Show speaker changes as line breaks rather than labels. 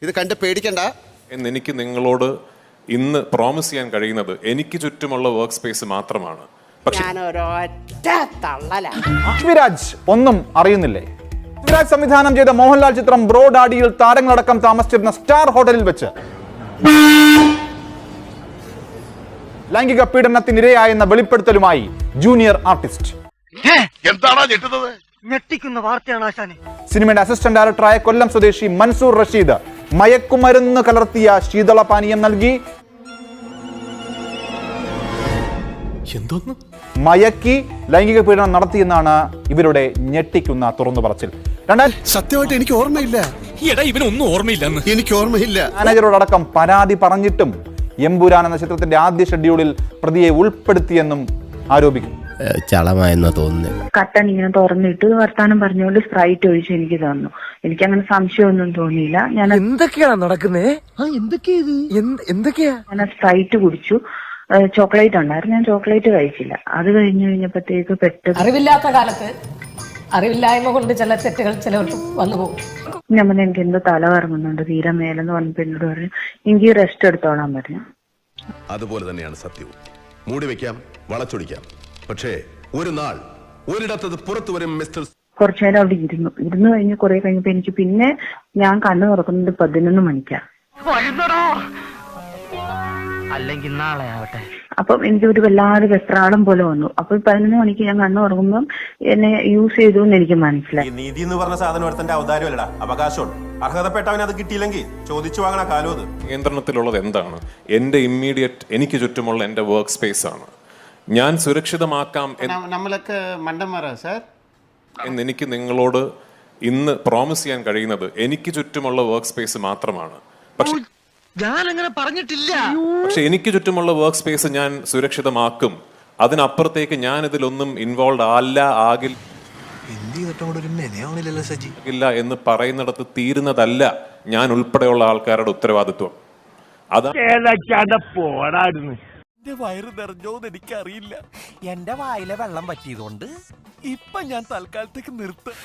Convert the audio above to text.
ഇത് കണ്ട് പേടിക്കണ്ട
എന്നെനിക്ക് നിങ്ങളോട് ഇന്ന് പ്രോമിസ് ചെയ്യാൻ കഴിയുന്നത് എനിക്ക് ചുറ്റുമുള്ള വർക്ക് സ്പേസ് മാത്രമാണ്. പക്ഷേ
പൃഥ്വിരാജ് ഒന്നും അറിയുന്നില്ലേ? പൃഥ്വിരാജ് സംവിധാനം ചെയ്ത മോഹൻലാൽ ചിത്രം ബ്രോ ഡാഡിയിൽ താരങ്ങളടക്കം താമസിച്ചിരുന്ന സ്റ്റാർ ഹോട്ടലിൽ വെച്ച് ലൈംഗിക പീഡനത്തിനിരയായെന്ന വെളിപ്പെടുത്തലുമായി ജൂനിയർ ആർട്ടിസ്റ്റ്.
ഞെട്ടിക്കുന്ന വാർത്തയാണ് ആശാനെ.
സിനിമയുടെ അസിസ്റ്റന്റ് ഡയറക്ടറായ കൊല്ലം സ്വദേശി മൻസൂർ റഷീദ് മയക്കുമരുന്ന് കലർത്തിയ ശീതളപാനീയം നൽകി മയക്കി ലൈംഗിക പീഡനം നടത്തിയെന്നാണ് ഇവരുടെ ഞെട്ടിക്കുന്ന തുറന്നു പറച്ചിൽ.
സത്യമായിട്ട് എനിക്ക് ഓർമ്മയില്ല. എനിക്ക് ഓർമ്മയില്ല.
മാനേജറോടക്കം പരാതി പറഞ്ഞിട്ടും എമ്പുരാൻ എന്ന ചിത്രത്തിന്റെ ആദ്യ ഷെഡ്യൂളിൽ പ്രതിയെ ഉൾപ്പെടുത്തിയെന്നും ആരോപിക്കുന്നു.
ചളമായെന്ന് തോന്നുന്നു.
കട്ടൻ ഇങ്ങനെ തുറന്നിട്ട് വർത്താനം പറഞ്ഞുകൊണ്ട് സ്പ്രൈറ്റ് ഒഴിച്ച് എനിക്ക് തന്നു. എനിക്ക് അങ്ങനെ സംശയമൊന്നും തോന്നിയില്ല. ഞാൻ
എന്തൊക്കെയാണ് നടക്കുന്നേ? എന്തൊക്കെയാ?
ഞാൻ സ്പ്രൈറ്റ് കുടിച്ചു. ചോക്ലേറ്റ് ഉണ്ടായിരുന്നു, ഞാൻ ചോക്ലേറ്റ് കഴിച്ചില്ല. അത് കഴിഞ്ഞപ്പോഴത്തേക്ക് പെട്ടെന്ന്
അറിവില്ലാത്ത കാലത്ത് അറിവില്ലായ്മ കൊണ്ട് ചില തെറ്റുകൾ ചിലവർക്ക് വന്നു പോകും.
ഞാൻ പറഞ്ഞു എനിക്ക് എന്തോ തല കറങ്ങുന്നുണ്ട്, തീരെ മേലെന്ന് പറഞ്ഞപ്പോൾ എന്നോട് പറഞ്ഞു എനിക്ക് റെസ്റ്റ് എടുത്തോളാൻ പറഞ്ഞു.
അതുപോലെ തന്നെയാണ് സത്യവും. മൂടി വെക്കാം, വളച്ചൊടിക്കാം, പക്ഷേ ഒരു നാൾ ഒരിടത്തത് പുറത്തു വരും മിസ്റ്റർ.
കുറച്ചു നേരം അവിടെ ഇരുന്നു കഴിഞ്ഞ് കുറെ കഴിഞ്ഞപ്പോ എനിക്ക് പിന്നെ ഞാൻ കണ്ണു തുറക്കുന്നത് 11 മണിക്കാ.
അല്ലെങ്കിൽ നാളെ ആവട്ടെ.
അപ്പം എനിക്ക് ഒരു വല്ലാതെ വെപ്രാളം പോലെ വന്നു. അപ്പൊ 11 മണിക്ക് ഞാൻ കണ്ണു തുറക്കുമ്പോൾ എന്നെ യൂസ് ചെയ്തു എന്ന് എനിക്ക് മനസ്സിലായി.
നീതി എന്ന് പറഞ്ഞ സാധനം ഒരുത്തന്റെ ഔദാര്യമല്ലടാ, അവകാശമാണ്. അർഹതപ്പെട്ടവൻ അത് കിട്ടിയില്ലെങ്കിൽ ചോദിച്ചു വാങ്ങണ കാലം അത്.
നിയന്ത്രണത്തിലുള്ളത് എന്താണ്? എൻ്റെ ഇമ്മീഡിയറ്റ് എനിക്ക് ചുറ്റുമുള്ള എൻ്റെ വർക്ക് സ്പേസ് ആണ്. ഞാൻ സുരക്ഷിതമാക്കാം
നമ്മളൊക്കെ മണ്ടന്മാരാ സാർ
എന്നെനിക്ക് നിങ്ങളോട് ഇന്ന് പ്രോമിസ് ചെയ്യാൻ കഴിയുന്നത് എനിക്ക് ചുറ്റുമുള്ള വർക്ക് സ്പേസ് മാത്രമാണ്. പക്ഷെ
ഞാനങ്ങനെ പറഞ്ഞിട്ടില്ല.
പക്ഷെ എനിക്ക് ചുറ്റുമുള്ള വർക്ക് സ്പേസ് ഞാൻ സുരക്ഷിതമാക്കും. അതിനപ്പുറത്തേക്ക് ഞാൻ ഇതിലൊന്നും ഇൻവോൾവ് ആകില്ല എന്ന് പറയുന്നിടത്ത് തീരുന്നതല്ല ഞാൻ ഉൾപ്പെടെയുള്ള ആൾക്കാരുടെ ഉത്തരവാദിത്വം.
എന്റെ വയറ് നിറഞ്ഞോന്ന് എനിക്കറിയില്ല. എന്റെ വായിലെ വെള്ളം പറ്റിയതുകൊണ്ട് ഇപ്പൊ ഞാൻ തൽക്കാലത്തേക്ക് നിർത്തും.